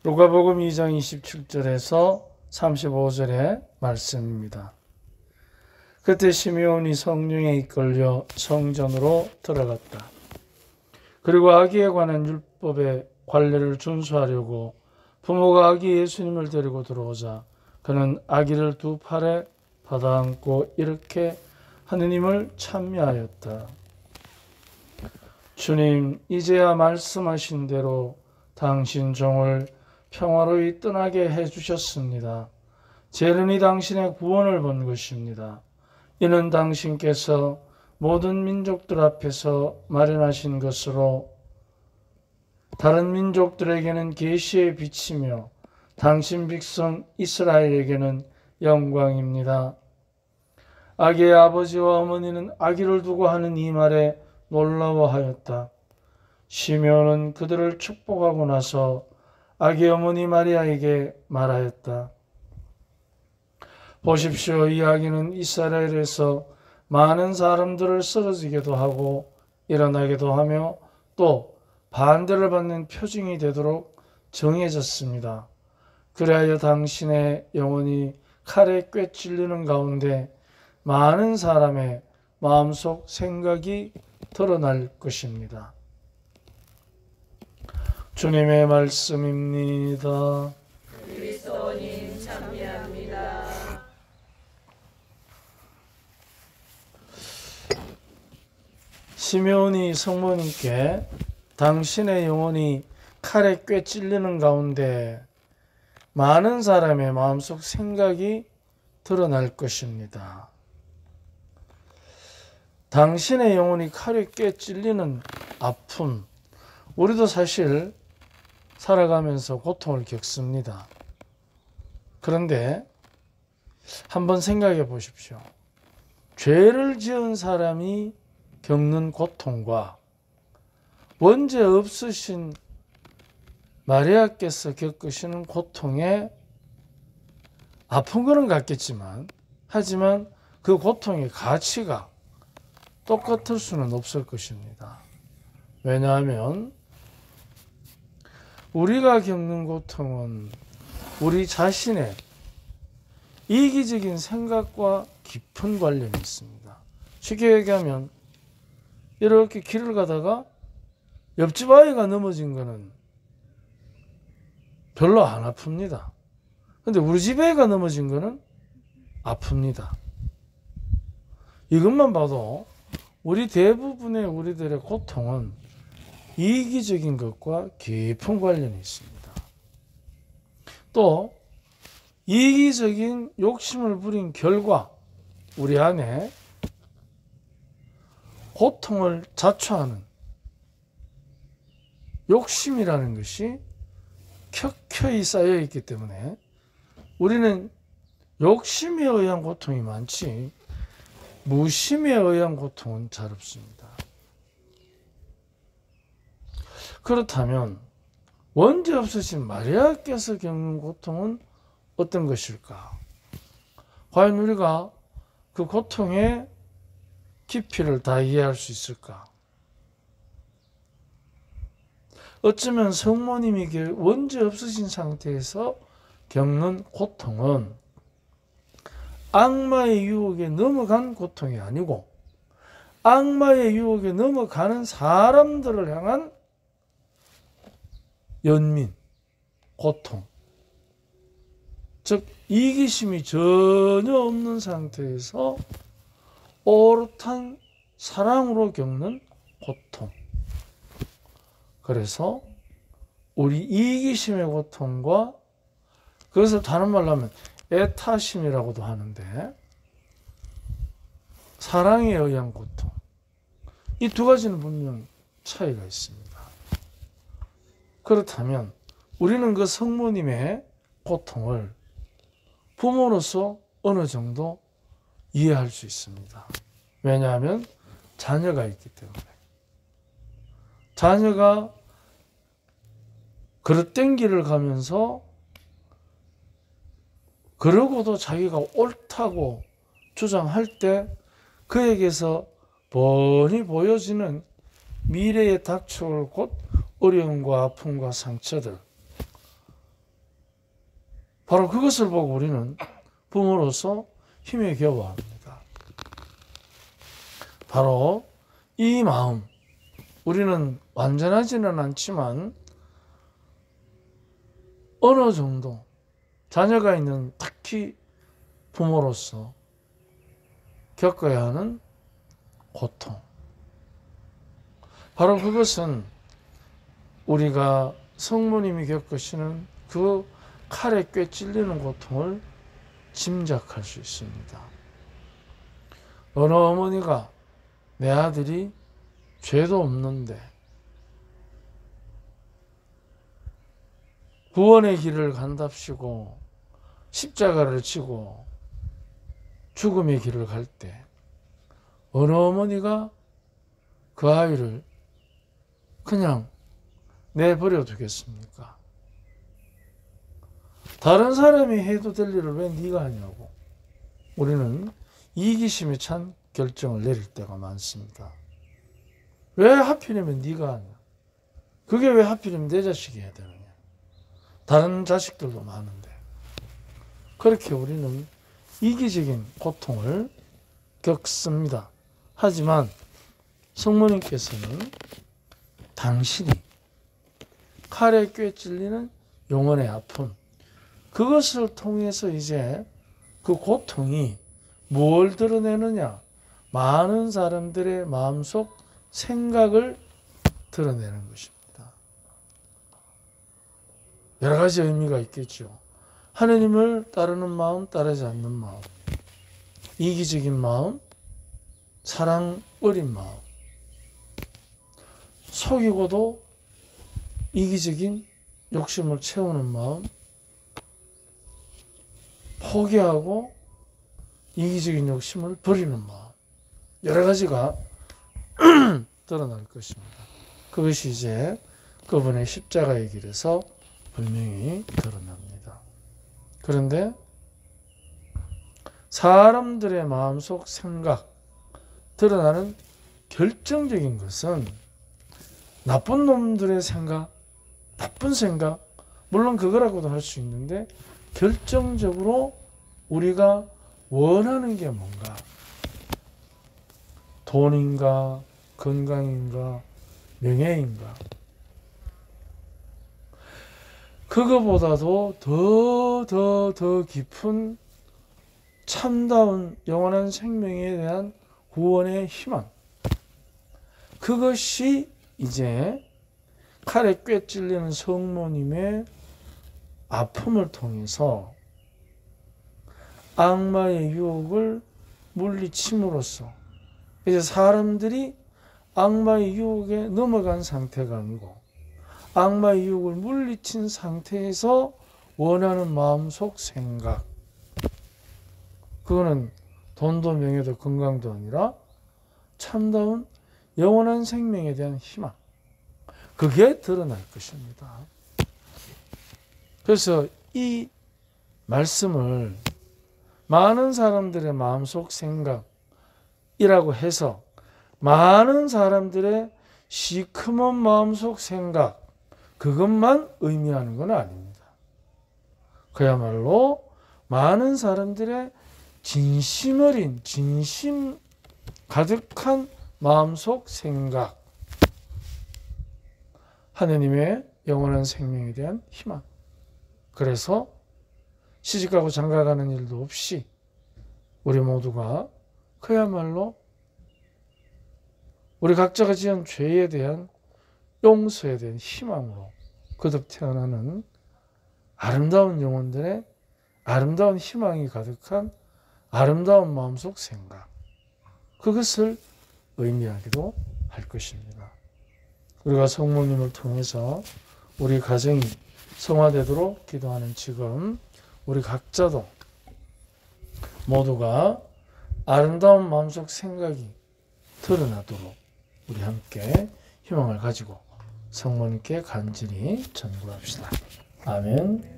누가복음 2장 27절에서 35절의 말씀입니다. 그때 시므온이 성령에 이끌려 성전으로 들어갔다. 그리고 아기에 관한 율법의 관례를 준수하려고 부모가 아기 예수님을 데리고 들어오자 그는 아기를 두 팔에 받아안고 이렇게 하느님을 찬미하였다. 주님, 이제야 말씀하신 대로 당신 종을 평화로이 떠나게 해주셨습니다. 죄는 이 당신의 구원을 본 것입니다. 이는 당신께서 모든 민족들 앞에서 마련하신 것으로 다른 민족들에게는 계시의 빛이며 당신 백성 이스라엘에게는 영광입니다. 아기의 아버지와 어머니는 아기를 두고 하는 이 말에 놀라워하였다. 시므온은 그들을 축복하고 나서 아기 어머니 마리아에게 말하였다. 보십시오, 이 아기는 이스라엘에서 많은 사람들을 쓰러지게도 하고 일어나게도 하며 또 반대를 받는 표징이 되도록 정해졌습니다. 그리하여 당신의 영혼이 칼에 꿰찔리는 가운데 많은 사람의 마음속 생각이 드러날 것입니다. 주님의 말씀입니다. 그리스도님 찬미합니다. 시므온이 성모님께 당신의 영혼이 칼에 꿰찔리는 가운데 많은 사람의 마음속 생각이 드러날 것입니다. 당신의 영혼이 칼에 꿰찔리는 아픔, 우리도 사실 살아가면서 고통을 겪습니다. 그런데 한번 생각해 보십시오. 죄를 지은 사람이 겪는 고통과 원죄 없으신 마리아께서 겪으시는 고통에 아픈 거는 같겠지만 하지만 그 고통의 가치가 똑같을 수는 없을 것입니다. 왜냐하면 우리가 겪는 고통은 우리 자신의 이기적인 생각과 깊은 관련이 있습니다. 쉽게 얘기하면 이렇게 길을 가다가 옆집 아이가 넘어진 거는 별로 안 아픕니다. 근데 우리 집 애가 넘어진 거는 아픕니다. 이것만 봐도 우리 대부분의 우리들의 고통은 이기적인 것과 깊은 관련이 있습니다. 또 이기적인 욕심을 부린 결과 우리 안에 고통을 자초하는 욕심이라는 것이 켜켜이 쌓여 있기 때문에 우리는 욕심에 의한 고통이 많지 무심에 의한 고통은 잘 없습니다. 그렇다면 원죄 없으신 마리아께서 겪는 고통은 어떤 것일까? 과연 우리가 그 고통의 깊이를 다 이해할 수 있을까? 어쩌면 성모님이 원죄 없으신 상태에서 겪는 고통은 악마의 유혹에 넘어간 고통이 아니고 악마의 유혹에 넘어가는 사람들을 향한 연민, 고통, 즉 이기심이 전혀 없는 상태에서 오롯한 사랑으로 겪는 고통. 그래서 우리 이기심의 고통과 그것을 다른 말로 하면 애타심이라고도 하는데 사랑에 의한 고통, 이 두 가지는 분명 차이가 있습니다. 그렇다면 우리는 그 성모님의 고통을 부모로서 어느 정도 이해할 수 있습니다. 왜냐하면 자녀가 있기 때문에. 자녀가 그릇된 길을 가면서 그러고도 자기가 옳다고 주장할 때 그에게서 뻔히 보여지는 미래에 닥쳐올 곧 어려움과 아픔과 상처들, 바로 그것을 보고 우리는 부모로서 힘에 겨워합니다. 바로 이 마음, 우리는 완전하지는 않지만 어느 정도 자녀가 있는 특히 부모로서 겪어야 하는 고통, 바로 그것은 우리가 성모님이 겪으시는 그 칼에 꿰 찔리는 고통을 짐작할 수 있습니다. 어느 어머니가 내 아들이 죄도 없는데 구원의 길을 간답시고 십자가를 지고 죽음의 길을 갈 때 어느 어머니가 그 아이를 그냥 내버려 두겠습니까? 다른 사람이 해도 될 일을 왜 네가 하냐고 우리는 이기심에 찬 결정을 내릴 때가 많습니다. 왜 하필이면 네가 하냐? 그게 왜 하필이면 내 자식이 해야 되느냐? 다른 자식들도 많은데. 그렇게 우리는 이기적인 고통을 겪습니다. 하지만 성모님께서는 당신이 칼에 꿰 찔리는 영혼의 아픔, 그것을 통해서 이제 그 고통이 뭘 드러내느냐? 많은 사람들의 마음속 생각을 드러내는 것입니다. 여러 가지 의미가 있겠죠. 하느님을 따르는 마음, 따르지 않는 마음, 이기적인 마음, 사랑 어린 마음, 속이고도 이기적인 욕심을 채우는 마음, 포기하고 이기적인 욕심을 버리는 마음, 여러 가지가 드러날 것입니다. 그것이 이제 그분의 십자가의 길에서 분명히 드러납니다. 그런데 사람들의 마음속 생각, 드러나는 결정적인 것은 나쁜 놈들의 생각, 나쁜 생각, 물론 그거라고도 할 수 있는데 결정적으로 우리가 원하는 게 뭔가? 돈인가, 건강인가, 명예인가? 그거보다도 더 깊은 참다운 영원한 생명에 대한 구원의 희망, 그것이 이제 칼에 꿰 찔리는 성모님의 아픔을 통해서 악마의 유혹을 물리침으로써 이제 사람들이 악마의 유혹에 넘어간 상태가 아니고 악마의 유혹을 물리친 상태에서 원하는 마음속 생각, 그거는 돈도 명예도 건강도 아니라 참다운 영원한 생명에 대한 희망, 그게 드러날 것입니다. 그래서 이 말씀을 많은 사람들의 마음속 생각이라고 해서 많은 사람들의 시커먼 마음속 생각, 그것만 의미하는 건 아닙니다. 그야말로 많은 사람들의 진심 어린, 진심 가득한 마음속 생각, 하느님의 영원한 생명에 대한 희망. 그래서 시집가고 장가가는 일도 없이 우리 모두가 그야말로 우리 각자가 지은 죄에 대한 용서에 대한 희망으로 거듭 태어나는 아름다운 영혼들의 아름다운 희망이 가득한 아름다운 마음속 생각, 그것을 의미하기도 할 것입니다. 우리가 성모님을 통해서 우리 가정이 성화되도록 기도하는 지금 우리 각자도 모두가 아름다운 마음속 생각이 드러나도록 우리 함께 희망을 가지고 성모님께 간절히 전구합시다. 아멘.